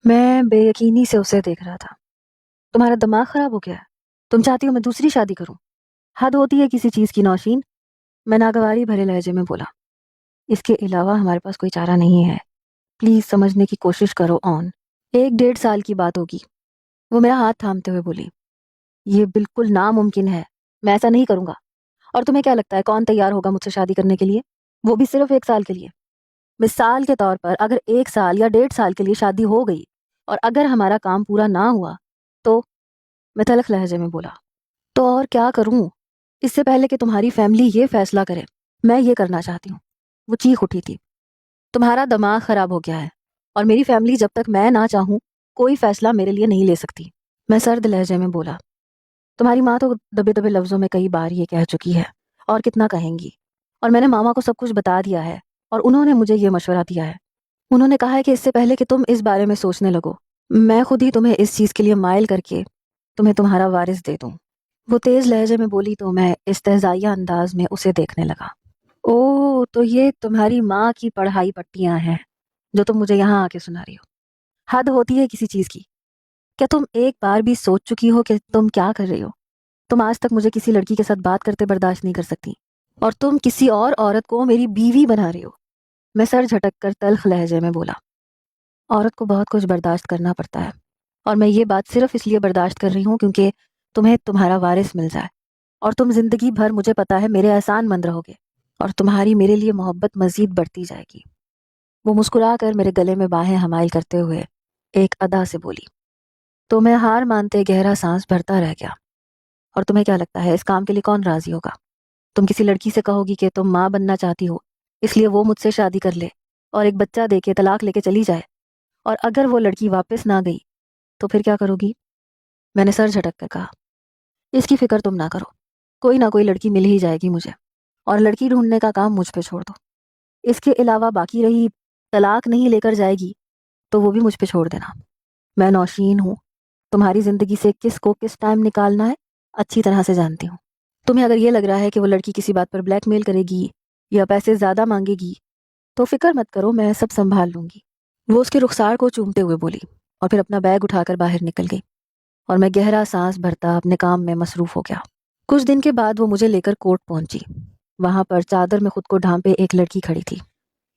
मैं बेयकीनी से उसे देख रहा था। तुम्हारा दिमाग खराब हो गया है? तुम चाहती हो मैं दूसरी शादी करूं? हद होती है किसी चीज की नौशीन। मैं नागवारी भरे लहजे में बोला। इसके अलावा हमारे पास कोई चारा नहीं है। प्लीज समझने की कोशिश करो ऑन। 1 डेढ़ साल की बात होगी। वो मेरा हाथ थामते हुए बोली, ये बिल्कुल नामुमकिन है। मैं ऐसा नहीं करूंगा। और तुम्हें क्या लगता है कौन तैयार होगा मुझसे शादी करने के लिए? वो भी सिर्फ 1 साल के लिए। मिसाल के तौर पर अगर 1 साल या 1.5 साल के लिए शादी हो गई और अगर हमारा काम पूरा ना हुआ तो? मैं तलख लहजे में बोला, तो और क्या करूं? इससे पहले कि तुम्हारी फैमिली ये फैसला करे, मैं ये करना चाहती हूँ। वो चीख उठी थी। तुम्हारा दिमाग खराब हो गया है और मेरी फैमिली जब तक मैं ना चाहूं कोई फैसला मेरे लिए नहीं ले सकती। मैं सर्द लहजे में बोला, तुम्हारी माँ तो दबे दबे लफ्जों में कई बार ये कह चुकी है और कितना कहेंगी। और मैंने मामा को सब कुछ बता दिया है और उन्होंने मुझे ये मशवरा दिया है। उन्होंने कहा है कि इससे पहले कि तुम इस बारे में सोचने लगो, मैं खुद ही तुम्हें इस चीज़ के लिए माइल करके तुम्हें तुम्हारा वारिस दे दूं। वो तेज लहजे में बोली तो मैं इस्तेज़ाइया अंदाज में उसे देखने लगा। ओह, तो ये तुम्हारी माँ की पढ़ाई पट्टियां हैं जो तुम मुझे यहाँ आके सुना रही हो। हद होती है किसी चीज़ की। क्या तुम एक बार भी सोच चुकी हो कि तुम क्या कर रही हो? तुम आज तक मुझे किसी लड़की के साथ बात करते बर्दाश्त नहीं कर सकती और तुम किसी और औरत को मेरी बीवी बना रही हो। मैं सर झटक कर तल्ख लहजे में बोला, औरत को बहुत कुछ बर्दाश्त करना पड़ता है और मैं ये बात सिर्फ इसलिए बर्दाश्त कर रही हूँ क्योंकि तुम्हें तुम्हारा वारिस मिल जाए और तुम जिंदगी भर मुझे पता है मेरे एहसान मंद रहोगे और तुम्हारी मेरे लिए मोहब्बत मजीद बढ़ती जाएगी। वो मुस्कुरा कर मेरे गले में बाहें हमाइल करते हुए एक अदा से बोली। तो मैं हार मानते गहरा सांस भरता रह गया। और तुम्हें क्या लगता है इस काम के लिए कौन राजी होगा? तुम किसी लड़की से कहोगी कि तुम माँ बनना चाहती हो, इसलिए वो मुझसे शादी कर ले और एक बच्चा दे के तलाक लेके चली जाए, और अगर वो लड़की वापस ना गई तो फिर क्या करोगी? मैंने सर झटक कर कहा, इसकी फिक्र तुम ना करो। कोई ना कोई लड़की मिल ही जाएगी मुझे और लड़की ढूंढने का काम मुझ पे छोड़ दो। इसके अलावा बाकी रही तलाक नहीं लेकर जाएगी तो वो भी मुझ पे छोड़ देना। मैं नौशीन हूँ। तुम्हारी जिंदगी से किस को किस टाइम निकालना है अच्छी तरह से जानती हूँ। तुम्हें अगर ये लग रहा है कि वो लड़की किसी बात पर ब्लैकमेल करेगी या पैसे ज्यादा मांगेगी तो फिक्र मत करो, मैं सब संभाल लूंगी। वो उसके रुखसार को चूमते हुए बोली और फिर अपना बैग उठाकर बाहर निकल गई और मैं गहरा सांस भरता अपने काम में मसरूफ हो गया। कुछ दिन के बाद वो मुझे लेकर कोर्ट पहुंची। वहां पर चादर में खुद को ढांपे एक लड़की खड़ी थी।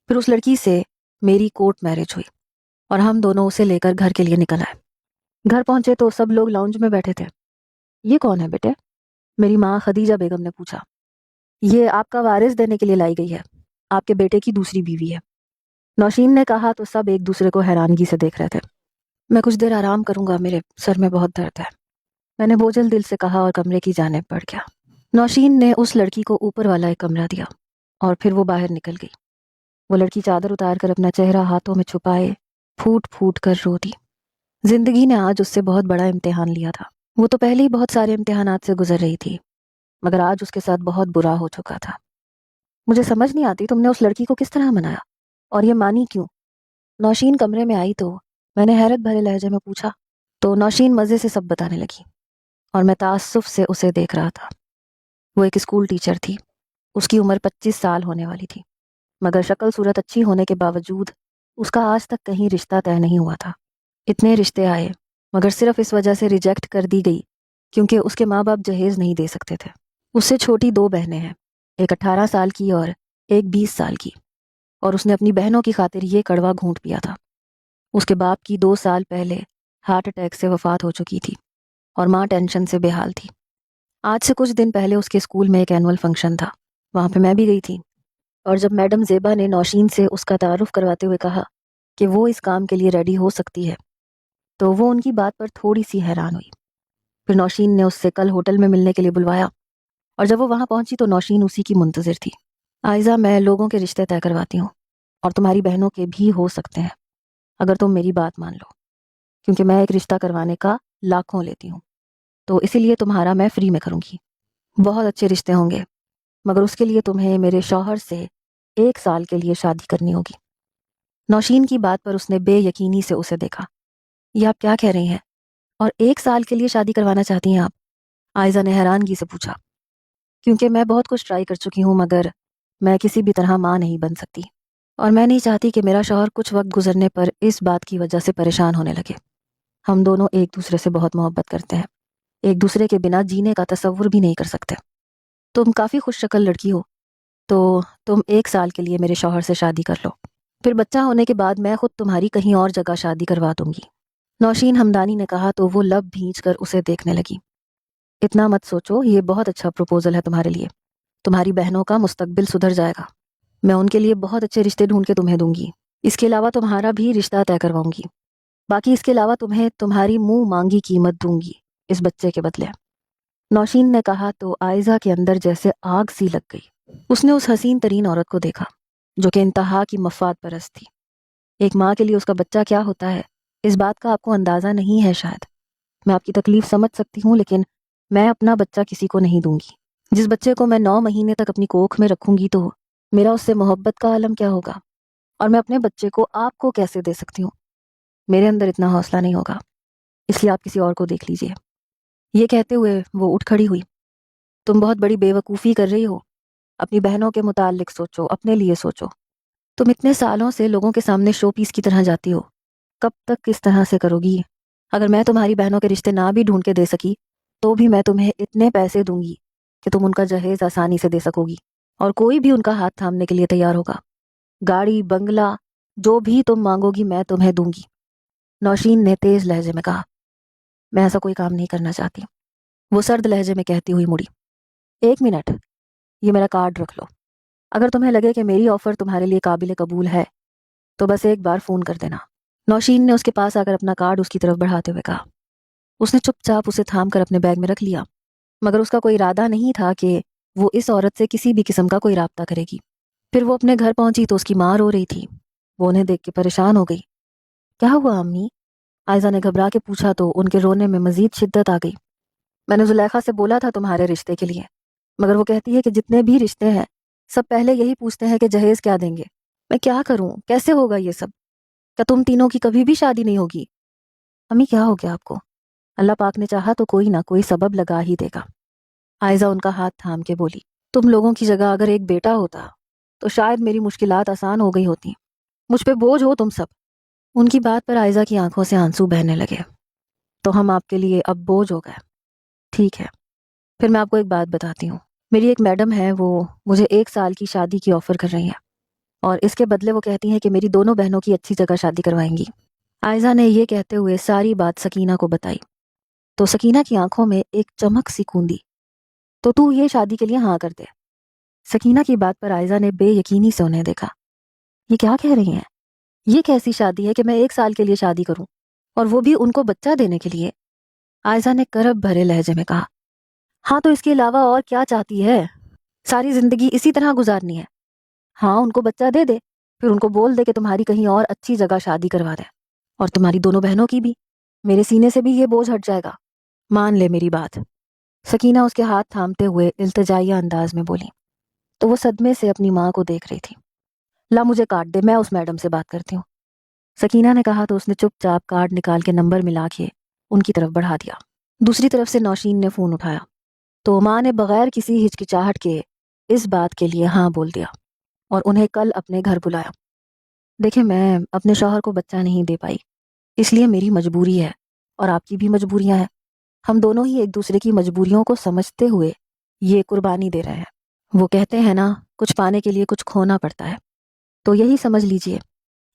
फिर उस लड़की से मेरी कोर्ट मैरिज हुई और हम दोनों उसे लेकर घर के लिए निकल आए। घर पहुंचे तो सब लोग लाउंज में बैठे थे। ये कौन है बेटे? मेरी माँ खदीजा बेगम ने पूछा। ये आपका वारिस देने के लिए लाई गई है, आपके बेटे की दूसरी बीवी है, नौशीन ने कहा तो सब एक दूसरे को हैरानगी से देख रहे थे। मैं कुछ देर आराम करूंगा, मेरे सर में बहुत दर्द है, मैंने बोझल दिल से कहा और कमरे की जानिब बढ़ गया। नौशीन ने उस लड़की को ऊपर वाला एक कमरा दिया और फिर वो बाहर निकल गई। वो लड़की चादर उतार कर अपना चेहरा हाथों में छुपाए फूट फूट कर रो दी। जिंदगी ने आज उससे बहुत बड़ा इम्तिहान लिया था। वो तो पहले ही बहुत सारे इम्तिहानात से गुजर रही थी, मगर आज उसके साथ बहुत बुरा हो चुका था। मुझे समझ नहीं आती तुमने उस लड़की को किस तरह मनाया और ये मानी क्यों? नौशीन कमरे में आई तो मैंने हैरत भरे लहजे में पूछा, तो नौशीन मज़े से सब बताने लगी और मैं तासुफ से उसे देख रहा था। वो एक स्कूल टीचर थी। उसकी उम्र 25 साल होने वाली थी, मगर शक्ल सूरत अच्छी होने के बावजूद उसका आज तक कहीं रिश्ता तय नहीं हुआ था। इतने रिश्ते आए मगर सिर्फ इस वजह से रिजेक्ट कर दी गई क्योंकि उसके माँ बाप जहेज नहीं दे सकते थे। उससे छोटी 2 बहनें हैं, एक 18 साल की और एक 20 साल की, और उसने अपनी बहनों की खातिर ये कड़वा घूंट पिया था। उसके बाप की 2 साल पहले हार्ट अटैक से वफात हो चुकी थी और माँ टेंशन से बेहाल थी। आज से कुछ दिन पहले उसके स्कूल में एक एनुअल फंक्शन था, वहाँ पे मैं भी गई थी। और जब मैडम जेबा ने नौशीन से उसका तारुफ करवाते हुए कहा कि वो इस काम के लिए रेडी हो सकती है तो वो उनकी बात पर थोड़ी सी हैरान हुई। फिर नौशीन ने उससे कल होटल में मिलने के लिए बुलवाया और जब वो वहाँ पहुंची तो नौशीन उसी की मुंतजिर थी। आयजा, मैं लोगों के रिश्ते तय करवाती हूँ और तुम्हारी बहनों के भी हो सकते हैं अगर तुम मेरी बात मान लो, क्योंकि मैं एक रिश्ता करवाने का लाखों लेती हूँ, तो इसीलिए तुम्हारा मैं फ्री में करूँगी। बहुत अच्छे रिश्ते होंगे, मगर उसके लिए तुम्हें मेरे शौहर से 1 साल के लिए शादी करनी होगी। नौशीन की बात पर उसने बेयकीनी से उसे देखा। ये आप क्या कह रही हैं? और 1 साल के लिए शादी करवाना चाहती हैं आप? आयजा ने हैरानगी से पूछा। क्योंकि मैं बहुत कुछ ट्राई कर चुकी हूँ, मगर मैं किसी भी तरह माँ नहीं बन सकती। اور میں نہیں چاہتی کہ میرا شوہر کچھ وقت گزرنے پر اس بات کی وجہ سے پریشان ہونے لگے۔ ہم دونوں ایک دوسرے سے بہت محبت کرتے ہیں، ایک دوسرے کے بنا جینے کا تصور بھی نہیں کر سکتے۔ تم کافی خوش شکل لڑکی ہو، تو تم 1 سال کے لیے میرے شوہر سے شادی کر لو، پھر بچہ ہونے کے بعد میں خود تمہاری کہیں اور جگہ شادی کروا دوں گی۔ نوشین ہمدانی نے کہا تو وہ لب بھینچ کر اسے دیکھنے لگی۔ اتنا مت سوچو، یہ بہت اچھا پروپوزل ہے تمہارے لیے، تمہاری بہنوں کا مستقبل سدھر جائے گا، میں ان کے لیے بہت اچھے رشتے ڈھونڈ کے تمہیں دوں گی، اس کے علاوہ تمہارا بھی رشتہ طے کرواؤں گی، باقی اس کے علاوہ تمہیں تمہاری منہ مانگی قیمت دوں گی اس بچے کے بدلے۔ نوشین نے کہا تو آئزہ کے اندر جیسے آگ سی لگ گئی۔ اس نے اس حسین ترین عورت کو دیکھا جو کہ انتہا کی مفاد پرست تھی۔ ایک ماں کے لیے اس کا بچہ کیا ہوتا ہے، اس بات کا آپ کو اندازہ نہیں ہے شاید۔ میں آپ کی تکلیف سمجھ سکتی ہوں، لیکن میں اپنا بچہ کسی کو نہیں دوں گی۔ جس بچے کو میں 9 مہینے تک اپنی کوکھ میں رکھوں گی تو میرا اس سے محبت کا عالم کیا ہوگا، اور میں اپنے بچے کو آپ کو کیسے دے سکتی ہوں؟ میرے اندر اتنا حوصلہ نہیں ہوگا، اس لیے آپ کسی اور کو دیکھ لیجئے۔ یہ کہتے ہوئے وہ اٹھ کھڑی ہوئی۔ تم بہت بڑی بے وقوفی کر رہی ہو، اپنی بہنوں کے متعلق سوچو، اپنے لیے سوچو۔ تم اتنے سالوں سے لوگوں کے سامنے شو پیس کی طرح جاتی ہو، کب تک کس طرح سے کرو گی؟ اگر میں تمہاری بہنوں کے رشتے نہ بھی ڈھونڈ کے دے سکی تو بھی میں تمہیں اتنے پیسے دوں گی کہ تم ان کا جہیز آسانی سے دے سکو گی، اور کوئی بھی ان کا ہاتھ تھامنے کے لیے تیار ہوگا۔ گاڑی، بنگلہ، جو بھی تم مانگو گی میں تمہیں دوں گی۔ نوشین نے تیز لہجے میں کہا۔ میں ایسا کوئی کام نہیں کرنا چاہتی، وہ سرد لہجے میں کہتی ہوئی مڑی۔ 1 منٹ، یہ میرا کارڈ رکھ لو، اگر تمہیں لگے کہ میری آفر تمہارے لیے قابل قبول ہے تو بس ایک بار فون کر دینا۔ نوشین نے اس کے پاس آ کر اپنا کارڈ اس کی طرف بڑھاتے ہوئے کہا۔ اس نے چپ چاپ اسے تھام کر اپنے بیگ میں رکھ لیا، مگر اس کا کوئی ارادہ نہیں تھا کہ وہ اس عورت سے کسی بھی قسم کا کوئی رابطہ کرے گی۔ پھر وہ اپنے گھر پہنچی تو اس کی ماں رو رہی تھی۔ وہ انہیں دیکھ کے پریشان ہو گئی۔ کیا ہوا امی؟ آئزہ نے گھبرا کے پوچھا تو ان کے رونے میں مزید شدت آ گئی۔ میں نے زلیخا سے بولا تھا تمہارے رشتے کے لیے، مگر وہ کہتی ہے کہ جتنے بھی رشتے ہیں سب پہلے یہی پوچھتے ہیں کہ جہیز کیا دیں گے۔ میں کیا کروں، کیسے ہوگا یہ سب؟ کیا تم تینوں کی کبھی بھی شادی نہیں ہوگی؟ امی کیا ہو گیا آپ کو؟ اللہ پاک نے چاہا تو کوئی نہ کوئی سبب لگا ہی دے گا۔ آئزہ ان کا ہاتھ تھام کے بولی۔ تم لوگوں کی جگہ اگر ایک بیٹا ہوتا تو شاید میری مشکلات آسان ہو گئی ہوتی، مجھ پہ بوجھ ہو تم سب۔ ان کی بات پر آئزہ کی آنکھوں سے آنسو بہنے لگے۔ تو ہم آپ کے لیے اب بوجھ ہو گئے، ٹھیک ہے؟ پھر میں آپ کو ایک بات بتاتی ہوں۔ میری ایک میڈم ہے، وہ مجھے 1 سال کی شادی کی آفر کر رہی ہیں، اور اس کے بدلے وہ کہتی ہیں کہ میری دونوں بہنوں کی اچھی جگہ شادی کروائیں گی۔ آئزہ نے یہ کہتے ہوئے ساری بات سکینہ کو بتائی تو سکینہ کی آنکھوں میں ایک چمک سی کوندی۔ تو یہ شادی کے لیے ہاں کر دے؟ سکینہ کی بات پر آئزہ نے بے یقینی سے انہیں دیکھا۔ یہ کیا کہہ رہی ہیں؟ یہ کیسی شادی ہے کہ میں 1 سال کے لیے شادی کروں، اور وہ بھی ان کو بچہ دینے کے لیے؟ آئزہ نے کرب بھرے لہجے میں کہا۔ ہاں تو اس کے علاوہ اور کیا چاہتی ہے؟ ساری زندگی اسی طرح گزارنی ہے؟ ہاں ان کو بچہ دے دے، پھر ان کو بول دے کہ تمہاری کہیں اور اچھی جگہ شادی کروا دے، اور تمہاری دونوں بہنوں کی بھی، میرے سینے سے بھی یہ بوجھ ہٹ جائے گا۔ مان لے میری بات۔ سکینہ اس کے ہاتھ تھامتے ہوئے التجائیہ انداز میں بولی، تو وہ صدمے سے اپنی ماں کو دیکھ رہی تھی۔ لا مجھے کارڈ دے، میں اس میڈم سے بات کرتی ہوں۔ سکینہ نے کہا تو اس نے چپ چاپ کارڈ نکال کے نمبر ملا کے ان کی طرف بڑھا دیا۔ دوسری طرف سے نوشین نے فون اٹھایا تو ماں نے بغیر کسی ہچکچاہٹ کے اس بات کے لیے ہاں بول دیا اور انہیں کل اپنے گھر بلایا۔ دیکھیں میں اپنے شوہر کو بچہ نہیں دے پائی، اس لیے میری مجبوری ہے، اور آپ کی بھی مجبوریاں ہیں۔ ہم دونوں ہی ایک دوسرے کی مجبوریوں کو سمجھتے ہوئے یہ قربانی دے رہے ہیں۔ وہ کہتے ہیں نا، کچھ پانے کے لیے کچھ کھونا پڑتا ہے، تو یہی سمجھ لیجئے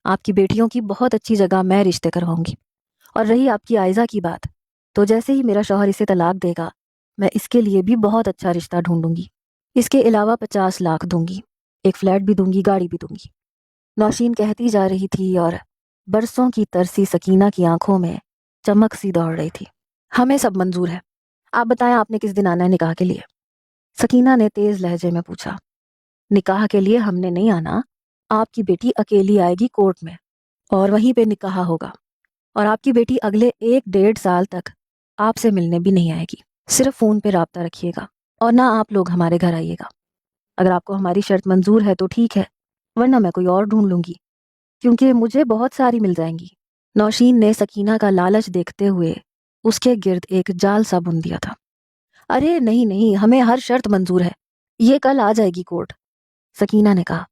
آپ کی بیٹیوں کی بہت اچھی جگہ میں رشتے کرواؤں گی۔ اور رہی آپ کی آئزہ کی بات، تو جیسے ہی میرا شوہر اسے طلاق دے گا میں اس کے لیے بھی بہت اچھا رشتہ ڈھونڈوں گی، اس کے علاوہ 50 لاکھ دوں گی، ایک فلیٹ بھی دوں گی، گاڑی بھی دوں گی۔ نوشین کہتی جا رہی تھی اور برسوں کی ترسی سکینہ کی آنکھوں میں چمک سی دوڑ رہی تھی۔ ہمیں سب منظور ہے، آپ بتائیں آپ نے کس دن آنا ہے نکاح کے لیے؟ سکینہ نے تیز لہجے میں پوچھا۔ نکاح کے لیے ہم نے نہیں آنا، آپ کی بیٹی اکیلی آئے گی کورٹ میں، اور وہیں پہ نکاح ہوگا، اور آپ کی بیٹی اگلے 1 ڈیڑھ سال تک آپ سے ملنے بھی نہیں آئے گی، صرف فون پہ رابطہ رکھیے گا، اور نہ آپ لوگ ہمارے گھر آئیے گا۔ اگر آپ کو ہماری شرط منظور ہے تو ٹھیک ہے، ورنہ میں کوئی اور ڈھونڈ لوں گی، کیونکہ مجھے بہت ساری مل جائیں گی۔ نوشین نے سکینہ کا لالچ دیکھتے ہوئے اس کے گرد ایک جال سا بن دیا تھا۔ ارے نہیں نہیں، ہمیں ہر شرط منظور ہے، یہ کل آ جائے گی کورٹ، سکینہ نے کہا۔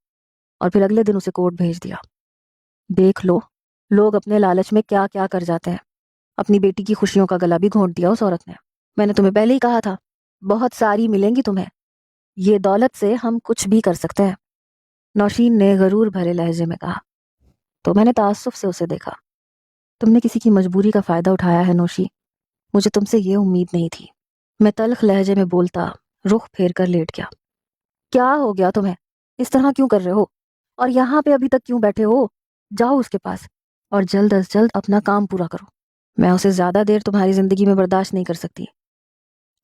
اور پھر اگلے دن اسے کوٹ بھیج دیا۔ دیکھ لو لوگ اپنے لالچ میں کیا کیا کر جاتے ہیں۔ اپنی بیٹی کی خوشیوں کا گلا بھی گھونٹ دیا اس عورت نے۔ میں نے تمہیں پہلے ہی کہا تھا بہت ساری ملیں گی تمہیں، یہ دولت سے ہم کچھ بھی کر سکتے ہیں، نوشین نے غرور بھرے لہجے میں کہا۔ تو میں نے تعصب سے اسے دیکھا۔ تم نے کسی کی مجبوری کا فائدہ اٹھایا ہے نوشی، مجھے تم سے یہ امید نہیں تھی۔ میں تلخ لہجے میں بولتا رخ پھیر کر لیٹ گیا۔ کیا ہو گیا تمہیں؟ اس طرح کیوں کر رہے ہو؟ اور یہاں پہ ابھی تک کیوں بیٹھے ہو؟ جاؤ اس کے پاس اور جلد از جلد اپنا کام پورا کرو۔ میں اسے زیادہ دیر تمہاری زندگی میں برداشت نہیں کر سکتی،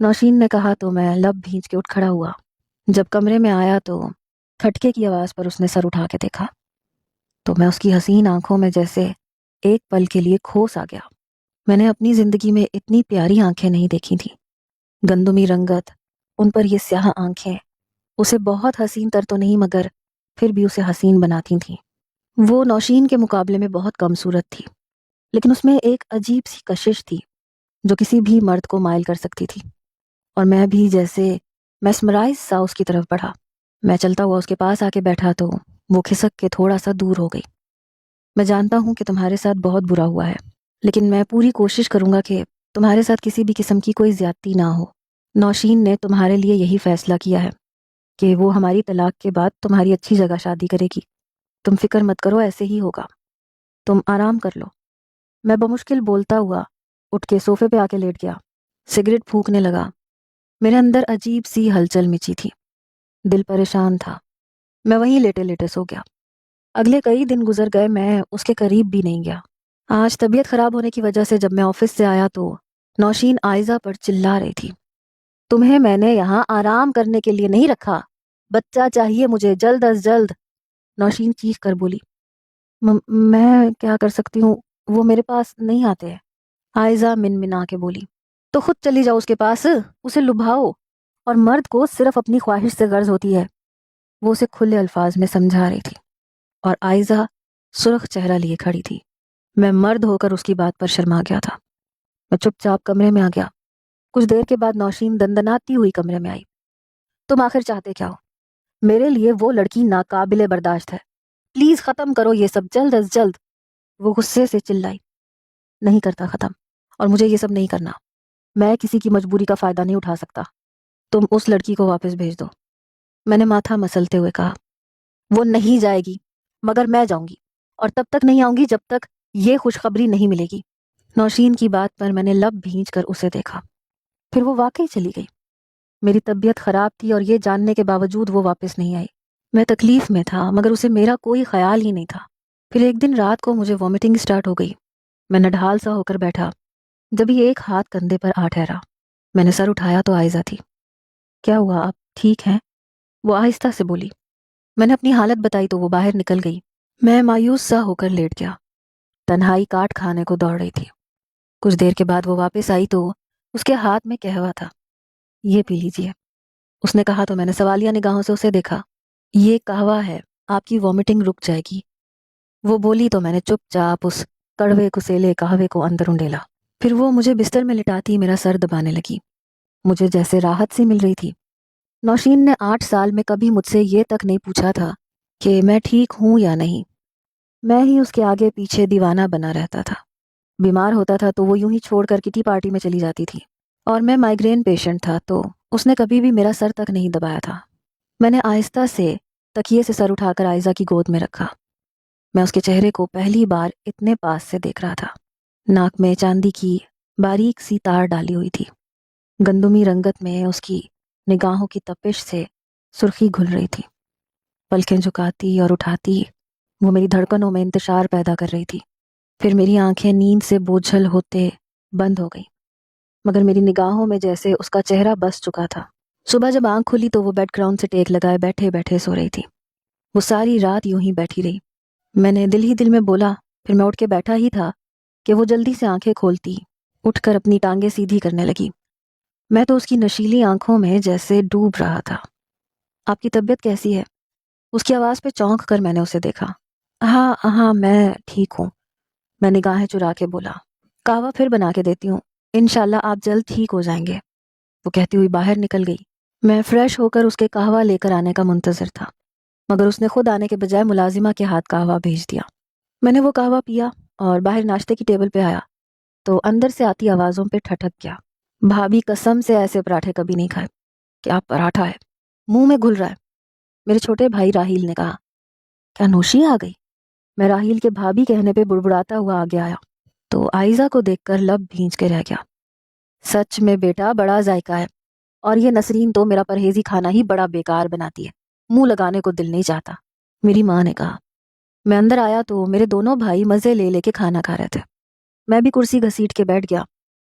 نوشین نے کہا تو میں لب بھینچ کے اٹھ کھڑا ہوا۔ جب کمرے میں آیا تو کھٹکے کی آواز پر اس نے سر اٹھا کے دیکھا تو میں اس کی حسین آنکھوں میں جیسے ایک پل کے لیے کھوس آ گیا۔ میں نے اپنی زندگی میں اتنی پیاری آنکھیں نہیں دیکھی تھیں۔ گندمی رنگت، ان پر یہ سیاہ آنکھیں اسے بہت حسین تر تو نہیں مگر پھر بھی اسے حسین بناتی تھیں۔ وہ نوشین کے مقابلے میں بہت کم صورت تھی، لیکن اس میں ایک عجیب سی کشش تھی جو کسی بھی مرد کو مائل کر سکتی تھی، اور میں بھی جیسے میسمرائز سا اس کی طرف بڑھا۔ میں چلتا ہوا اس کے پاس آ کے بیٹھا تو وہ کھسک کے تھوڑا سا دور ہو گئی۔ میں جانتا ہوں کہ تمہارے ساتھ بہت برا ہوا ہے، لیکن میں پوری کوشش کروں گا کہ تمہارے ساتھ کسی بھی قسم کی کوئی زیادتی نہ ہو۔ نوشین نے تمہارے لیے یہی فیصلہ کیا ہے کہ وہ ہماری طلاق کے بعد تمہاری اچھی جگہ شادی کرے گی۔ تم فکر مت کرو، ایسے ہی ہوگا، تم آرام کر لو۔ میں بمشکل بولتا ہوا اٹھ کے صوفے پہ آ کے لیٹ گیا، سگریٹ پھونکنے لگا۔ میرے اندر عجیب سی ہلچل مچی تھی، دل پریشان تھا۔ میں وہیں لیٹے لیٹے سو گیا۔ اگلے کئی دن گزر گئے، میں اس کے قریب بھی نہیں گیا۔ آج طبیعت خراب ہونے کی وجہ سے جب میں آفس سے آیا تو نوشین آئزہ پر چلا رہی تھی۔ تمہیں میں نے یہاں آرام کرنے کے لیے نہیں رکھا، بچہ چاہیے مجھے جلد از جلد، نوشین چیخ کر بولی۔ میں کیا کر سکتی ہوں، وہ میرے پاس نہیں آتے ہیں، آئزہ منمنا کے بولی۔ تو خود چلی جاؤ اس کے پاس، اسے لبھاؤ، اور مرد کو صرف اپنی خواہش سے غرض ہوتی ہے، وہ اسے کھلے الفاظ میں سمجھا رہی تھی، اور آئزہ سرخ چہرہ لیے کھڑی تھی۔ میں مرد ہو کر اس کی بات پر شرما گیا تھا۔ میں چپ چاپ کمرے میں آ گیا۔ کچھ دیر کے بعد نوشین دندناتی ہوئی کمرے میں آئی۔ تم آخر چاہتے کیا ہو؟ میرے لیے وہ لڑکی ناقابل برداشت ہے، پلیز ختم کرو یہ سب جلد از جلد، وہ غصے سے چلائی۔ نہیں کرتا ختم، اور مجھے یہ سب نہیں کرنا، میں کسی کی مجبوری کا فائدہ نہیں اٹھا سکتا، تم اس لڑکی کو واپس بھیج دو، میں نے ماتھا مسلتے ہوئے کہا۔ وہ نہیں جائے گی، مگر میں جاؤں گی، اور تب تک نہیں آؤں گی جب تک یہ خوشخبری نہیں ملے گی۔ نوشین کی بات پر میں نے لب بھینچ کر اسے دیکھا، پھر وہ واقعی چلی گئی۔ میری طبیعت خراب تھی اور یہ جاننے کے باوجود وہ واپس نہیں آئی۔ میں تکلیف میں تھا مگر اسے میرا کوئی خیال ہی نہیں تھا۔ پھر ایک دن رات کو مجھے وامٹنگ سٹارٹ ہو گئی۔ میں نڈھال سا ہو کر بیٹھا، جبھی ایک ہاتھ کندھے پر آ ٹھہرا۔ میں نے سر اٹھایا تو آئزہ تھی۔ کیا ہوا، آپ ٹھیک ہیں؟ وہ آہستہ سے بولی۔ میں نے اپنی حالت بتائی تو وہ باہر نکل گئی۔ میں مایوس سا ہو کر لیٹ گیا، تنہائی کاٹ کھانے کو دوڑ رہی تھی۔ کچھ دیر کے بعد وہ واپس آئی تو اس کے ہاتھ میں قہوہ تھا۔ یہ پی لیجئے، اس نے کہا تو میں نے سوالیہ نگاہوں سے اسے دیکھا۔ یہ قہوہ ہے، آپ کی وامٹنگ رک جائے گی، وہ بولی تو میں نے چپ چاپ اس کڑوے کسیلے قہوے کو اندر انڈیلا۔ پھر وہ مجھے بستر میں لٹاتی میرا سر دبانے لگی، مجھے جیسے راحت سی مل رہی تھی۔ نوشین نے 8 سال میں کبھی مجھ سے یہ تک نہیں پوچھا تھا کہ میں ٹھیک ہوں یا نہیں۔ میں ہی اس کے آگے پیچھے دیوانہ بنا رہتا تھا۔ بیمار ہوتا تھا تو وہ یوں ہی چھوڑ کر کٹی پارٹی میں چلی جاتی تھی، اور میں مائیگرین پیشنٹ تھا تو اس نے کبھی بھی میرا سر تک نہیں دبایا تھا۔ میں نے آہستہ سے تکیے سے سر اٹھا کر آئزہ کی گود میں رکھا۔ میں اس کے چہرے کو پہلی بار اتنے پاس سے دیکھ رہا تھا۔ ناک میں چاندی کی باریک سی تار ڈالی ہوئی تھی، گندمی رنگت میں اس کی نگاہوں کی تپش سے سرخی گھل رہی تھی۔ پلکیں جھکاتی اور اٹھاتی وہ میری دھڑکنوں میں انتشار پیدا کر رہی تھی۔ پھر میری آنکھیں نیند سے بوجھل ہوتے بند ہو گئیں، مگر میری نگاہوں میں جیسے اس کا چہرہ بس چکا تھا۔ صبح جب آنکھ کھلی تو وہ بیڈ گراؤنڈ سے ٹیک لگائے بیٹھے بیٹھے سو رہی تھی۔ وہ ساری رات یوں ہی بیٹھی رہی۔ میں نے دل ہی دل میں بولا، پھر میں اٹھ کے بیٹھا ہی تھا کہ وہ جلدی سے آنکھیں کھولتی، اٹھ کر اپنی ٹانگیں سیدھی کرنے لگی۔ میں تو اس کی نشیلی آنکھوں میں جیسے ڈوب رہا تھا۔ آپ کی طبیعت کیسی ہے؟ اس کی آواز پہ چونک کر میں نے اسے دیکھا۔ ہاں ہاں میں ٹھیک ہوں، میں نگاہیں چرا کے بولا۔ قہوہ پھر بنا کے دیتی ہوں، انشاءاللہ آپ جلد ٹھیک ہو جائیں گے، وہ کہتی ہوئی باہر نکل گئی۔ میں فریش ہو کر اس کے قہوہ لے کر آنے کا منتظر تھا۔ मगर उसने खुद आने के बजाय मुलाजिमा के हाथ कहवा भेज दिया। मैंने वो कहवा पिया और बाहर नाश्ते की टेबल पे आया तो अंदर से आती आवाज़ों पे ठठक गया। भाभी कसम से ऐसे पराठे कभी नहीं खाए। क्या पराठा है, मुंह में घुल रहा है। मेरे छोटे भाई राहील ने कहा, क्या नौशी आ गई? मैं राहील के भाभी कहने पे बुड़बुड़ाता हुआ आगे आया तो आयजा को देखकर लब भींच के रह गया। सच में बेटा बड़ा जायका है, और ये नसरीन तो मेरा परहेजी खाना ही बड़ा बेकार बनाती है, मुंह लगाने को दिल नहीं चाहता, मेरी माँ ने कहा। मैं अंदर आया तो मेरे दोनों भाई मजे ले लेके खाना खा रहे थे। मैं भी कुर्सी घसीट के बैठ गया,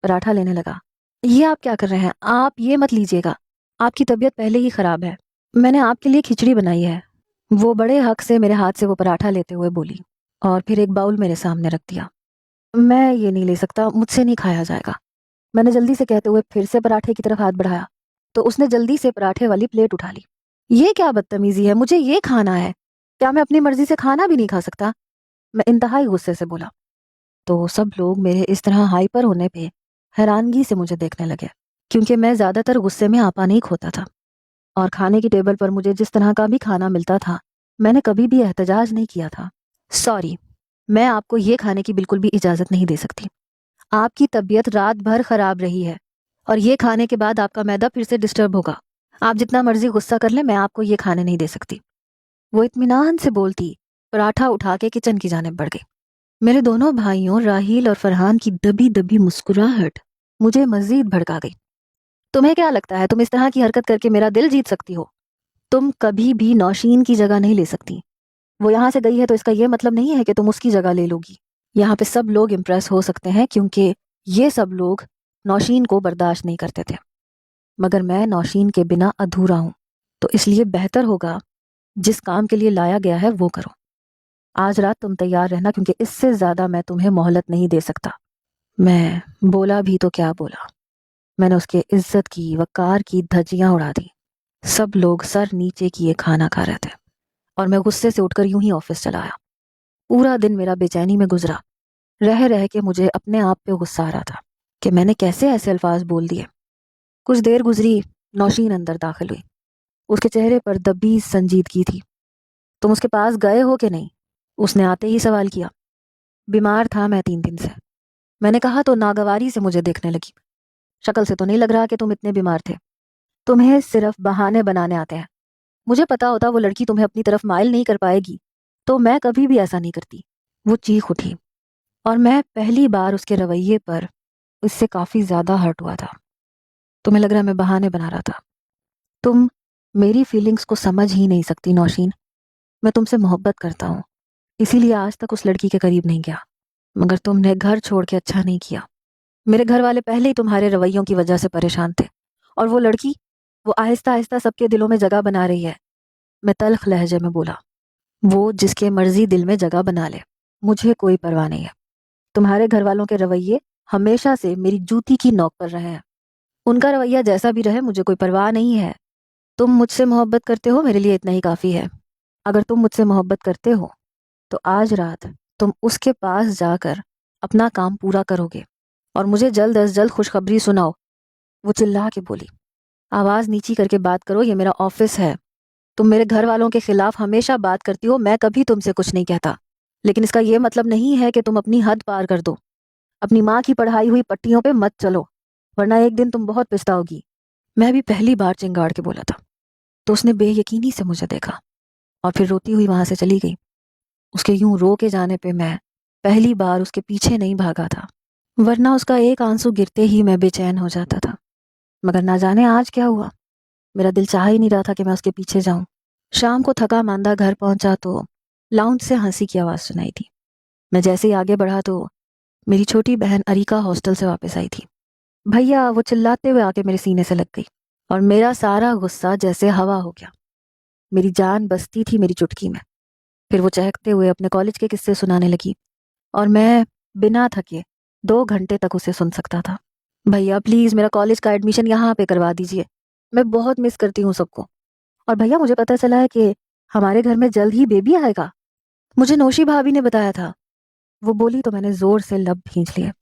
पराठा लेने लगा। ये आप क्या कर रहे हैं? आप ये मत लीजिएगा, आपकी तबीयत पहले ही खराब है। मैंने आपके लिए खिचड़ी बनाई है। वो बड़े हक से मेरे हाथ से वो पराठा लेते हुए बोली और फिर एक बाउल मेरे सामने रख दिया। मैं ये नहीं ले सकता, मुझसे नहीं खाया जाएगा, मैंने जल्दी से कहते हुए फिर से पराठे की तरफ हाथ बढ़ाया तो उसने जल्दी से पराठे वाली प्लेट उठा ली। ये क्या बदतमीजी है, मुझे ये खाना है, क्या मैं अपनी मर्जी से खाना भी नहीं खा सकता? मैं इंतहाई गुस्से से बोला। तो सब लोग मेरे इस तरह हाइपर होने पे हैरानगी से मुझे देखने लगे, क्योंकि मैं ज्यादातर गुस्से में आपा नहीं खोता था और खाने की टेबल पर मुझे जिस तरह का भी खाना मिलता था मैंने कभी भी एहतजाज नहीं किया था। सॉरी, मैं आपको ये खाने की बिल्कुल भी इजाजत नहीं दे सकती। आपकी तबीयत रात भर खराब रही है और ये खाने के बाद आपका मैदा फिर से डिस्टर्ब होगा। आप जितना मर्जी गुस्सा कर ले, मैं आपको ये खाने नहीं दे सकती। वो इत्मीनान से बोलती पराठा उठा के किचन की जानिब बढ़ गई। मेरे दोनों भाइयों राहील और फरहान की दबी दबी मुस्कुराहट मुझे मजीद भड़का गई। तुम्हें क्या लगता है तुम इस तरह की हरकत करके मेरा दिल जीत सकती हो? तुम कभी भी नौशीन की जगह नहीं ले सकती। वो यहाँ से गई है तो इसका ये मतलब नहीं है कि तुम उसकी जगह ले लोगी। यहाँ पे सब लोग इम्प्रेस हो सकते हैं क्योंकि ये सब लोग नौशीन को बर्दाश्त नहीं करते थे, मगर मैं नौशीन के बिना अधूरा हूँ, तो इसलिए बेहतर होगा जिस काम के लिए लाया गया है वो करो। आज रात तुम तैयार रहना, क्योंकि इससे ज्यादा मैं तुम्हें मोहलत नहीं दे सकता। मैं बोला भी तो क्या बोला, मैंने उसके इज्जत की वकार की धज्जियां उड़ा दी। सब लोग सर नीचे किए खाना खा रहे थे और मैं गुस्से से उठकर यूं ही ऑफिस चला आया। पूरा दिन मेरा बेचैनी में गुजरा। रह रह के मुझे अपने आप पे गुस्सा आ रहा था कि मैंने कैसे ऐसे अल्फाज बोल दिए। कुछ देर गुजरी, नौशीन अंदर दाखिल हुई। उसके चेहरे पर दबी संजीदगी थी। तुम उसके पास गए हो कि नहीं? उसने आते ही सवाल किया। बीमार था मैं 3 दिन से, मैंने कहा तो नागवारी से मुझे देखने लगी। शक्ल से तो नहीं लग रहा कि तुम इतने बीमार थे। तुम्हें सिर्फ बहाने बनाने आते हैं। मुझे पता होता वो लड़की तुम्हें अपनी तरफ माइल नहीं कर पाएगी तो मैं कभी भी ऐसा नहीं करती। वो चीख उठी और मैं पहली बार उसके रवैये पर इससे काफी ज्यादा हर्ट हुआ था। तुम्हें लग रहा है मैं बहाने बना रहा था? तुम मेरी फीलिंग्स को समझ ही नहीं सकती नौशीन। मैं तुमसे मोहब्बत करता हूँ, इसीलिए आज तक उस लड़की के करीब नहीं गया, मगर तुमने घर छोड़ के अच्छा नहीं किया। मेरे घर वाले पहले ही तुम्हारे रवैयों की वजह से परेशान थे, और वो लड़की, वो आहिस्ता आहिस्ता सबके दिलों में जगह बना रही है। मैं तल्ख लहजे में बोला, वो जिसके मर्जी दिल में जगह बना ले, मुझे कोई परवाह नहीं है। तुम्हारे घर वालों के रवैये हमेशा से मेरी जूती की नोक पर रहे हैं। उनका रवैया जैसा भी रहे मुझे कोई परवाह नहीं है। तुम मुझसे मोहब्बत करते हो, मेरे लिए इतना ही काफी है। अगर तुम मुझसे मोहब्बत करते हो तो आज रात तुम उसके पास जाकर अपना काम पूरा करोगे और मुझे जल्द अज जल्द खुशखबरी सुनाओ। वो चिल्ला के बोली, आवाज नीची करके बात करो, ये मेरा ऑफिस है। तुम मेरे घर वालों के खिलाफ हमेशा बात करती हो, मैं कभी तुमसे कुछ नहीं कहता, लेकिन इसका ये मतलब नहीं है कि तुम अपनी हद पार कर दो। अपनी माँ की पढ़ाई हुई पट्टियों पे मत चलो, वरना एक दिन तुम बहुत पछताओगी। मैं भी पहली बार चिंगाड़ के बोला था तो उसने बेयकीनी से मुझे देखा और फिर रोती हुई वहां से चली गई। उसके यूं रो के जाने पे मैं पहली बार उसके पीछे नहीं भागा था, वरना उसका एक आंसू गिरते ही मैं बेचैन हो जाता था। मगर ना जाने आज क्या हुआ, मेरा दिल चाह ही नहीं रहा था कि मैं उसके पीछे जाऊं। शाम को थका मांदा घर पहुंचा तो लाउंज से हंसी की आवाज सुनाई थी। मैं जैसे ही आगे बढ़ा तो मेरी छोटी बहन अरीका हॉस्टल से वापस आई थी। भैया, वो चिल्लाते हुए आके मेरे सीने से लग गई और मेरा सारा गुस्सा जैसे हवा हो गया। मेरी जान बसती थी मेरी चुटकी में। फिर वो चहकते हुए अपने कॉलेज के किस्से सुनाने लगी और मैं बिना थके 2 घंटे तक उसे सुन सकता था। भैया प्लीज मेरा कॉलेज का एडमिशन यहाँ पे करवा दीजिए, मैं बहुत मिस करती हूँ सबको। और भैया मुझे पता चला है कि हमारे घर में जल्द ही बेबी आएगा, मुझे नौशी भाभी ने बताया था। वो बोली तो मैंने जोर से लब खींच लिए।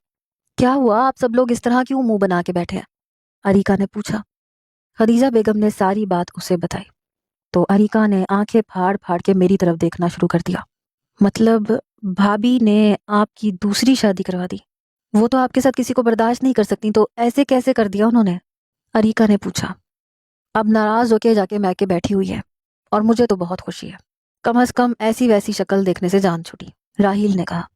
क्या हुआ, आप सब लोग इस तरह क्यों मुंह बना के बैठे हैं? अरीका ने पूछा। खदीजा बेगम ने सारी बात उसे बताई। तो अरिका ने आंखें फाड़ फाड़ के मेरी तरफ देखना शुरू कर दिया। मतलब भाभी ने आपकी दूसरी शादी करवा दी? वो तो आपके साथ किसी को बर्दाश्त नहीं कर सकती, तो ऐसे कैसे कर दिया उन्होंने? अरिका ने पूछा। अब नाराज होके जाके मैके बैठी हुई है और मुझे तो बहुत खुशी है। कम से कम ऐसी वैसी शक्ल देखने से जान छूटी। राहील ने कहा।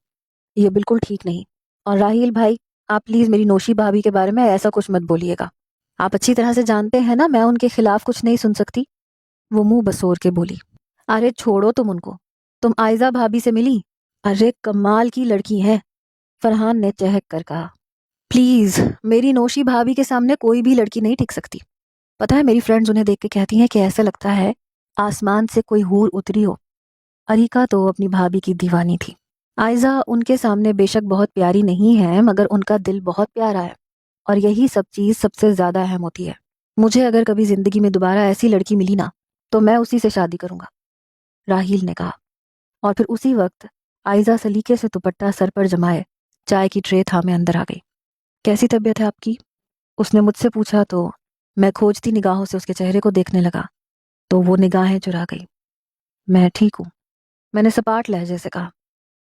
ये बिल्कुल ठीक नहीं। और राहील भाई, आप प्लीज मेरी नौशी भाभी के बारे में ऐसा कुछ मत बोलिएगा। आप अच्छी तरह से जानते हैं ना, मैं उनके खिलाफ कुछ नहीं सुन सकती। वो मुंह बसोर के बोली। अरे छोड़ो तुम उनको, तुम आयजा भाभी से मिली? अरे कमाल की लड़की है, फरहान ने चहक कर कहा। प्लीज, मेरी नौशी भाभी के सामने कोई भी लड़की नहीं टिक सकती। पता है, मेरी फ्रेंड्स उन्हें देख के कहती हैं कि ऐसा लगता है आसमान से कोई हूर उतरी हो। अरिका तो अपनी भाभी की दीवानी थी। आयजा उनके सामने बेशक बहुत प्यारी नहीं है, मगर उनका दिल बहुत प्यारा है, और यही सब चीज सबसे ज्यादा अहम होती है। मुझे अगर कभी जिंदगी में दोबारा ऐसी लड़की मिली ना, तो मैं उसी से शादी करूंगा, राहील ने कहा। और फिर उसी वक्त आयजा सलीके से दुपट्टा सर पर जमाए चाय की ट्रे थामे अंदर आ गई। कैसी तबीयत है आपकी? उसने मुझसे पूछा तो मैं खोजती निगाहों से उसके चेहरे को देखने लगा, तो वो निगाहें चुरा गई। मैं ठीक हूँ, मैंने सपाट लहजे से कहा।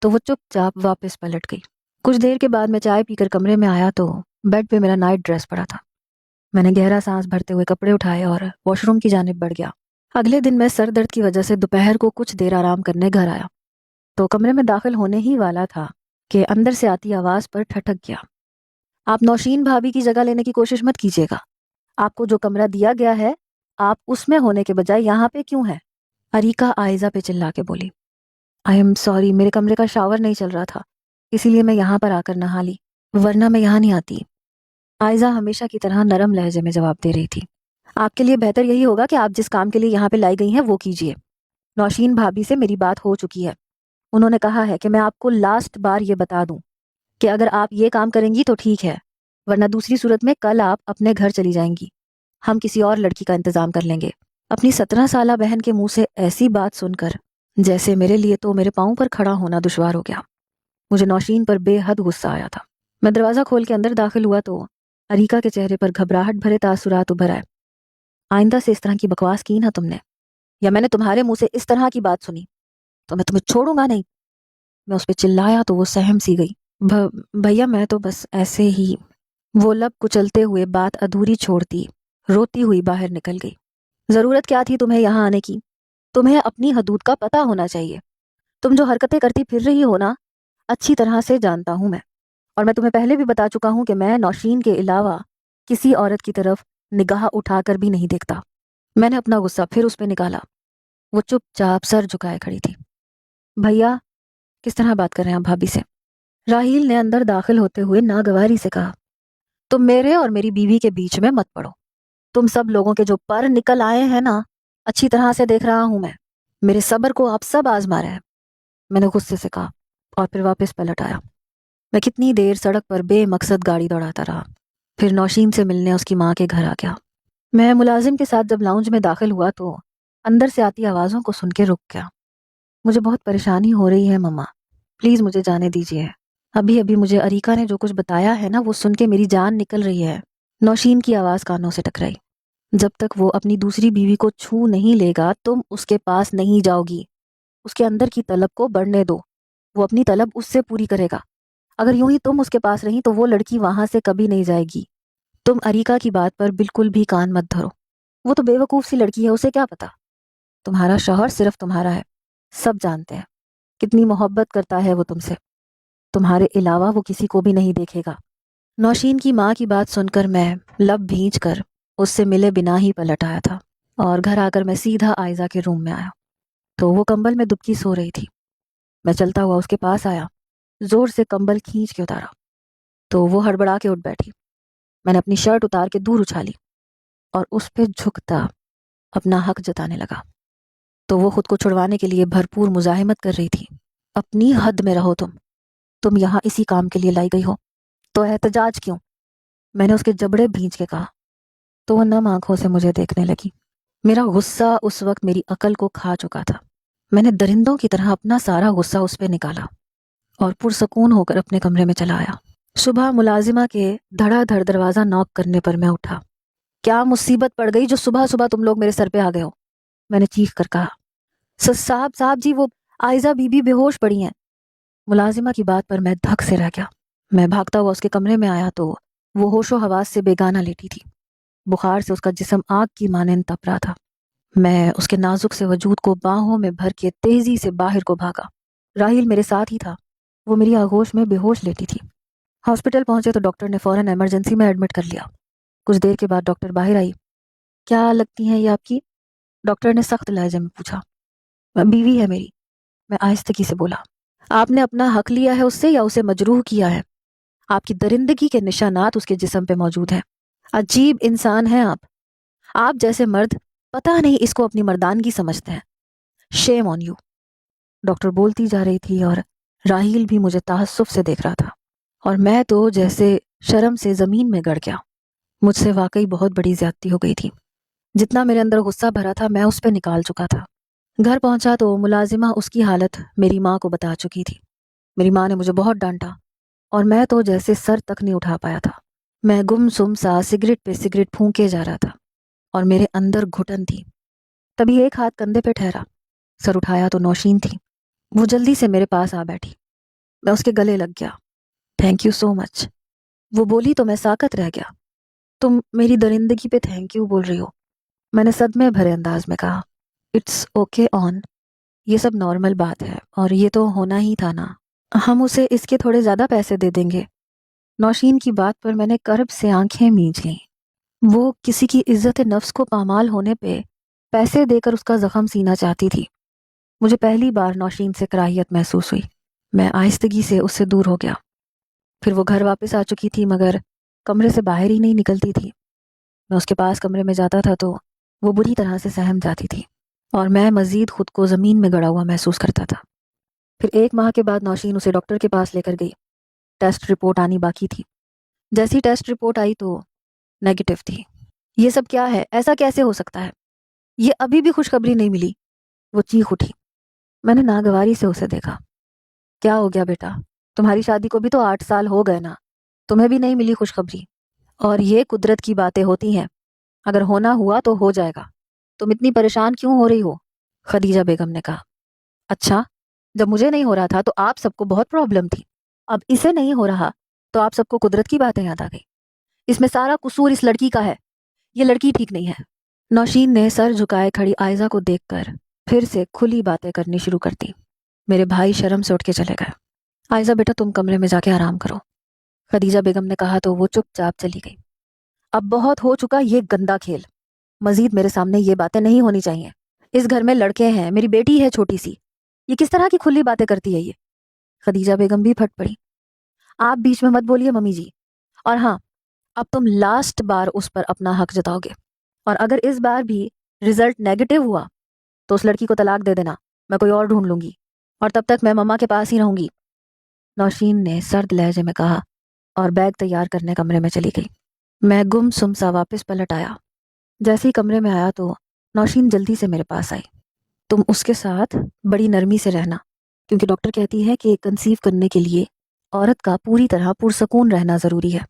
तो वो चुपचाप वापस पलट गई। कुछ देर के बाद मैं चाय पीकर कमरे में आया तो बेड पे मेरा नाइट ड्रेस पड़ा था। मैंने गहरा सांस भरते हुए कपड़े उठाए और वॉशरूम की जानिब बढ़ गया। अगले दिन मैं सर दर्द की वजह से दोपहर को कुछ देर आराम करने घर आया, तो कमरे में दाखिल होने ही वाला था कि अंदर से आती आवाज पर ठठक गया। आप नौशीन भाभी की जगह लेने की कोशिश मत कीजिएगा। आपको जो कमरा दिया गया है, आप उसमें होने के बजाय यहाँ पे क्यों है? अरिका आयजा पे चिल्ला के बोली। आई एम सॉरी, मेरे कमरे का शावर नहीं चल रहा था, इसीलिए मैं यहाँ पर आकर नहा ली, वरना मैं यहाँ नहीं आती। आयजा हमेशा की तरह नरम लहजे में जवाब दे रही थी। आपके लिए बेहतर यही होगा कि आप जिस काम के लिए यहाँ पे लाई गई हैं वो कीजिए। नौशीन भाभी से मेरी बात हो चुकी है। उन्होंने कहा है कि मैं आपको लास्ट बार ये बता दूं कि अगर आप ये काम करेंगी तो ठीक है, वरना दूसरी सूरत में कल आप अपने घर चली जाएंगी। हम किसी और लड़की का इंतजाम कर लेंगे। अपनी 17 साला बहन के मुंह से ऐसी बात सुनकर जैसे मेरे लिए तो मेरे पाँव पर खड़ा होना दुश्वार हो गया। मुझे नौशीन पर बेहद गुस्सा आया था। मैं दरवाजा खोल के अंदर दाखिल हुआ तो अरिका के चेहरे पर घबराहट भरे तासुरात उभर आए। आइंदा से इस तरह की बकवास की ना तुमने, या मैंने तुम्हारे मुंह से इस तरह की बात सुनी, तो मैं तुम्हें छोड़ूंगा नहीं। मैं उस पर चिल्लाया तो वो सहम सी गई। भैया, मैं तो बस ऐसे ही। वो लब कुचलते हुए बात अधूरी छोड़ती रोती हुई बाहर निकल गई। जरूरत क्या थी तुम्हें यहाँ आने की? तुम्हें अपनी हदूद का पता होना चाहिए। तुम जो हरकतें करती फिर रही हो ना, अच्छी तरह से जानता हूं मैं। और मैं तुम्हें पहले भी बता चुका हूं कि मैं नौशीन के अलावा किसी औरत की तरफ निगाह उठाकर भी नहीं देखता। मैंने अपना गुस्सा फिर उस पर निकाला। वो चुपचाप सर झुकाए खड़ी थी। भैया, किस तरह बात कर रहे हैं आप भाभी से? राहील ने अंदर दाखिल होते हुए नागवारी से कहा। तुम मेरे और मेरी बीवी के बीच में मत पड़ो। तुम सब लोगों के जो पर निकल आए हैं ना, अच्छी तरह से देख रहा हूं मैं। मेरे सब्र को आप सब आजमा रहे हैं, मैंने गुस्से से कहा, और फिर वापस पलट आया। मैं कितनी देर सड़क पर बेमकसद गाड़ी दौड़ाता रहा, फिर नौशीन से मिलने उसकी माँ के घर आ गया। मैं मुलाजिम के साथ जब लाउंज में दाखिल हुआ तो अंदर से आती आवाज़ों को सुन के रुक गया। मुझे बहुत परेशानी हो रही है मम्मा, प्लीज़ मुझे जाने दीजिए। अभी अभी मुझे अरीका ने जो कुछ बताया है ना, वो सुन के मेरी जान निकल रही है। नौशीन की आवाज़ कानों से टकराई। जब तक वो अपनी दूसरी बीवी को छू नहीं लेगा तुम उसके पास नहीं जाओगी। उसके अंदर की तलब को बढ़ने दो, वो अपनी तलब उससे पूरी करेगा। अगर यूं ही तुम उसके पास रही तो वो लड़की वहां से कभी नहीं जाएगी। तुम अरीका की बात पर बिल्कुल भी कान मत धरो। वो तो बेवकूफ सी लड़की है, उसे क्या पता। तुम्हारा शौहर सिर्फ तुम्हारा है, सब जानते हैं। कितनी मोहब्बत करता है वो तुमसे, तुम्हारे अलावा वो किसी को भी नहीं देखेगा। नौशीन की माँ की बात सुनकर मैं लब भींच कर उससे मिले बिना ही पलट आया था, और घर आकर मैं सीधा आयजा के रूम में आया तो वो कंबल में दुबकी सो रही थी। मैं चलता हुआ उसके पास आया, जोर से कंबल खींच के उतारा तो वो हड़बड़ा के उठ बैठी। मैंने अपनी शर्ट उतार के दूर उछाली और उस पे झुकता अपना हक जताने लगा, तो वो खुद को छुड़वाने के लिए भरपूर मुजाहिमत कर रही थी। अपनी हद में रहो तुम यहाँ इसी काम के लिए लाई गई हो, तो एहतजाज क्यों? मैंने उसके जबड़े भींच के कहा, तो वो नम आंखों से मुझे देखने लगी। मेरा गुस्सा उस वक्त मेरी अकल को खा चुका था। मैंने दरिंदों की तरह अपना सारा गुस्सा उस पर निकाला और पुरसकून होकर अपने कमरे में चला आया। सुबह मुलाजिमा के धड़ाधड़ दरवाजा नॉक करने पर मैं उठा। क्या मुसीबत पड़ गई जो सुबह सुबह तुम लोग मेरे सर पे आ गए हो? میں نے چیخ کر کہا۔ صاحب جی، وہ آئزہ بی بی بے ہوش پڑی ہیں۔ ملازمہ کی بات پر میں دھک سے رہ گیا۔ میں بھاگتا ہوا اس کے کمرے میں آیا تو وہ ہوش و حواس سے بیگانہ لیٹی تھی۔ بخار سے اس کا جسم آگ کی مانند تپ رہا تھا۔ میں اس کے نازک سے وجود کو باہوں میں بھر کے تیزی سے باہر کو بھاگا۔ راہیل میرے ساتھ ہی تھا۔ وہ میری آغوش میں بے ہوش لیٹی تھی۔ ہاسپٹل پہنچے تو ڈاکٹر نے فوراً ایمرجنسی میں ایڈمٹ کر لیا۔ کچھ دیر کے بعد ڈاکٹر باہر آئی۔ کیا لگتی ہیں یہ آپ کی؟ ڈاکٹر نے سخت لہجے میں پوچھا۔ بیوی ہے میری، میں آہستگی سے بولا۔ آپ نے اپنا حق لیا ہے اس سے یا اسے مجروح کیا ہے؟ آپ کی درندگی کے نشانات اس کے جسم پہ موجود ہیں۔ عجیب انسان ہیں آپ جیسے مرد پتہ نہیں اس کو اپنی مردانگی سمجھتے ہیں۔ شیم آن یو۔ ڈاکٹر بولتی جا رہی تھی اور راہیل بھی مجھے تعصب سے دیکھ رہا تھا، اور میں تو جیسے شرم سے زمین میں گڑ گیا۔ مجھ سے واقعی بہت بڑی زیادتی ہو گئی تھی۔ جتنا میرے اندر غصہ بھرا تھا میں اس پہ نکال چکا تھا۔ گھر پہنچا تو ملازمہ اس کی حالت میری ماں کو بتا چکی تھی۔ میری ماں نے مجھے بہت ڈانٹا اور میں تو جیسے سر تک نہیں اٹھا پایا تھا۔ میں گم سم سا سگریٹ پہ سگریٹ پھونکے جا رہا تھا اور میرے اندر گھٹن تھی۔ تبھی ایک ہاتھ کندھے پہ ٹھہرا۔ سر اٹھایا تو نوشین تھی۔ وہ جلدی سے میرے پاس آ بیٹھی۔ میں اس کے گلے لگ گیا۔ تھینک یو سو مچ، وہ بولی تو میں ساکت رہ گیا۔ تم میری درندگی پہ تھینک یو بول رہی ہو؟ میں نے صدمے بھرے انداز میں کہا۔ اٹس اوکے آن، یہ سب نارمل بات ہے اور یہ تو ہونا ہی تھا نا، ہم اسے اس کے تھوڑے زیادہ پیسے دے دیں گے۔ نوشین کی بات پر میں نے کرب سے آنکھیں مینچ لیں۔ وہ کسی کی عزت نفس کو پامال ہونے پہ پیسے دے کر اس کا زخم سینا چاہتی تھی۔ مجھے پہلی بار نوشین سے کراہیت محسوس ہوئی۔ میں آہستگی سے اس سے دور ہو گیا۔ پھر وہ گھر واپس آ چکی تھی مگر کمرے سے باہر ہی نہیں نکلتی تھی۔ میں اس کے پاس کمرے میں جاتا تھا تو وہ بری طرح سے سہم جاتی تھی اور میں مزید خود کو زمین میں گڑا ہوا محسوس کرتا تھا۔ پھر 1 ماہ کے بعد نوشین اسے ڈاکٹر کے پاس لے کر گئی۔ ٹیسٹ رپورٹ آنی باقی تھی۔ جیسی ٹیسٹ رپورٹ آئی تو نیگیٹو تھی۔ یہ سب کیا ہے؟ ایسا کیسے ہو سکتا ہے؟ یہ ابھی بھی خوشخبری نہیں ملی؟ وہ چیخ اٹھی۔ میں نے ناگواری سے اسے دیکھا۔ کیا ہو گیا بیٹا؟ تمہاری شادی کو بھی تو 8 سال ہو گئے نا، تمہیں بھی نہیں ملی خوشخبری؟ اور یہ قدرت کی باتیں ہوتی ہیں، اگر ہونا ہوا تو ہو جائے گا، تم اتنی پریشان کیوں ہو رہی ہو؟ خدیجہ بیگم نے کہا۔ اچھا، جب مجھے نہیں ہو رہا تھا تو آپ سب کو بہت پرابلم تھی، اب اسے نہیں ہو رہا تو آپ سب کو قدرت کی باتیں یاد آ گئی۔ اس میں سارا قصور اس لڑکی کا ہے، یہ لڑکی ٹھیک نہیں ہے۔ نوشین نے سر جھکائے کھڑی آئزہ کو دیکھ کر پھر سے کھلی باتیں کرنی شروع کر دی۔ میرے بھائی شرم سے اٹھ کے چلے گئے۔ آئزہ بیٹا تم کمرے میں جا کے آرام کرو، خدیجہ بیگم نے کہا تو وہ چپ چاپ چلی گئی۔ اب بہت ہو چکا یہ گندا کھیل، مزید میرے سامنے یہ باتیں نہیں ہونی چاہیے۔ اس گھر میں لڑکے ہیں، میری بیٹی ہے چھوٹی سی، یہ کس طرح کی کھلی باتیں کرتی ہے یہ؟ خدیجہ بیگم بھی پھٹ پڑی۔ آپ بیچ میں مت بولیے ممی جی، اور ہاں اب تم لاسٹ بار اس پر اپنا حق جتاؤ گے، اور اگر اس بار بھی رزلٹ نیگیٹو ہوا تو اس لڑکی کو طلاق دے دینا، میں کوئی اور ڈھونڈ لوں گی، اور تب تک میں مما کے پاس ہی رہوں گی، نوشین نے سرد لہجے میں کہا اور بیگ تیار کرنے کمرے میں چلی گئی۔ میں گم سم سا واپس پلٹ آیا۔ جیسے ہی کمرے میں آیا تو نوشین جلدی سے میرے پاس آئی۔ تم اس کے ساتھ بڑی نرمی سے رہنا، کیونکہ ڈاکٹر کہتی ہے کہ کنسیو کرنے کے لیے عورت کا پوری طرح پرسکون رہنا ضروری ہے۔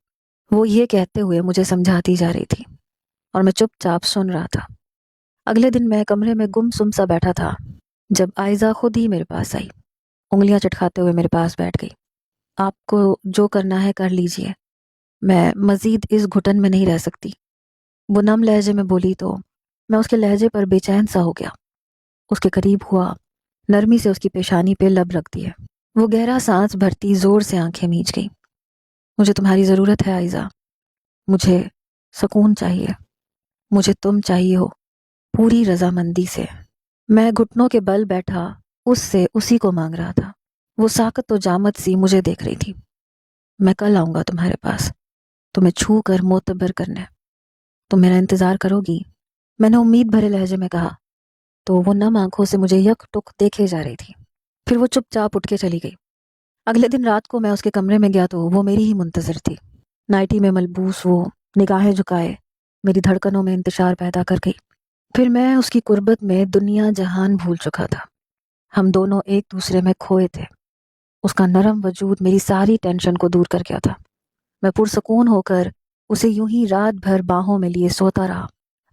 وہ یہ کہتے ہوئے مجھے سمجھاتی جا رہی تھی اور میں چپ چاپ سن رہا تھا۔ اگلے دن میں کمرے میں گم سم سا بیٹھا تھا جب آئزہ خود ہی میرے پاس آئی، انگلیاں چٹکھاتے ہوئے میرے پاس بیٹھ گئی۔ آپ کو جو کرنا ہے کر لیجئے، میں مزید اس گھٹن میں نہیں رہ سکتی، وہ نم لہجے میں بولی تو میں اس کے لہجے پر بے چین سا ہو گیا۔ اس کے قریب ہوا، نرمی سے اس کی پیشانی پہ لب رکھ دیے۔ وہ گہرا سانس بھرتی زور سے آنکھیں میچ گئی۔ مجھے تمہاری ضرورت ہے آئزہ، مجھے سکون چاہیے، مجھے تم چاہیے ہو، پوری رضامندی سے۔ میں گھٹنوں کے بل بیٹھا اس سے اسی کو مانگ رہا تھا۔ وہ ساکت و جامد سی مجھے دیکھ رہی تھی۔ میں کل آؤں گا تمہارے پاس، تمہیں چھو کر معتبر کرنے، تم میرا انتظار کرو گی؟ میں نے امید بھرے لہجے میں کہا تو وہ نم آنکھوں سے مجھے یک ٹک دیکھے جا رہی تھی۔ پھر وہ چپ چاپ اٹھ کے چلی گئی۔ اگلے دن رات کو میں اس کے کمرے میں گیا تو وہ میری ہی منتظر تھی۔ نائٹی میں ملبوس وہ نگاہیں جھکائے میری دھڑکنوں میں انتشار پیدا کر گئی۔ پھر میں اس کی قربت میں دنیا جہان بھول چکا تھا۔ ہم دونوں ایک دوسرے میں کھوئے تھے۔ اس کا نرم وجود میری ساری ٹینشن کو دور کر گیا تھا۔ میں پرسکون ہو کر اسے یوں ہی رات بھر باہوں میں لیے سوتا رہا۔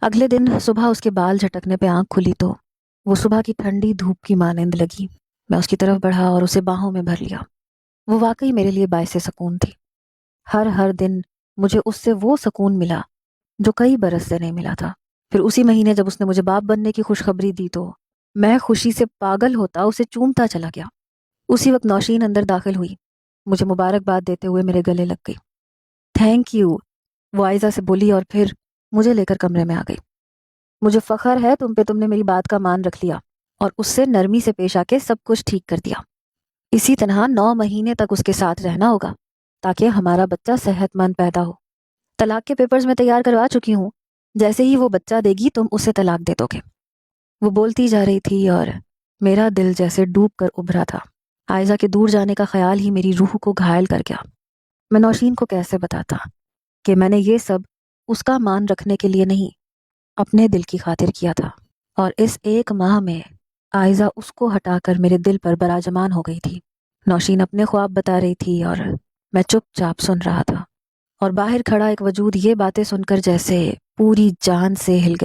अगले दिन सुबह उसके बाल झटकने पे आंख खुली तो वो सुबह की ठंडी धूप की मानंद लगी। मैं उसकी तरफ बढ़ा और उसे बाहों में भर लिया। वो वाकई मेरे लिए बायसे सुकून थी। हर हर दिन मुझे उससे वो सुकून मिला जो कई बरस से नहीं मिला था। फिर उसी महीने जब उसने मुझे बाप बनने की खुशखबरी दी तो मैं खुशी से पागल होता उसे चूमता चला गया। उसी वक्त नौशीन अंदर दाखिल हुई, मुझे मुबारकबाद देते हुए मेरे गले लग गई। थैंक यू, वो आयजा से बोली और फिर मुझे लेकर कमरे में आ गई। मुझे फख्र है तुम पे, तुमने मेरी बात का मान रख लिया और उससे नरमी से पेश आके सब कुछ ठीक कर दिया। इसी तरह 9 महीने तक उसके साथ रहना होगा ताकि हमारा बच्चा सेहतमंद पैदा हो। तलाक के पेपर्स मैं तैयार करवा चुकी हूँ, जैसे ही वो बच्चा देगी तुम उसे तलाक दे दोगे। वो बोलती जा रही थी और मेरा दिल जैसे डूब कर उभरा था। आयजा के दूर जाने का ख्याल ही मेरी रूह को घायल कर गया। मैं नौशीन को कैसे बताता कि मैंने ये सब उसका मान रखने के लिए नहीं, अपने दिल की खातिर किया था। और इस 1 माह में आयजा उसको हटाकर मेरे दिल पर बराजमान हो गई थी। नौशीन अपने ख्वाब बता रही थी और मैं चुपचाप सुन रहा था। और बाहर खड़ा एक वजूद ये बातें सुनकर जैसे पूरी जान से हिल गया।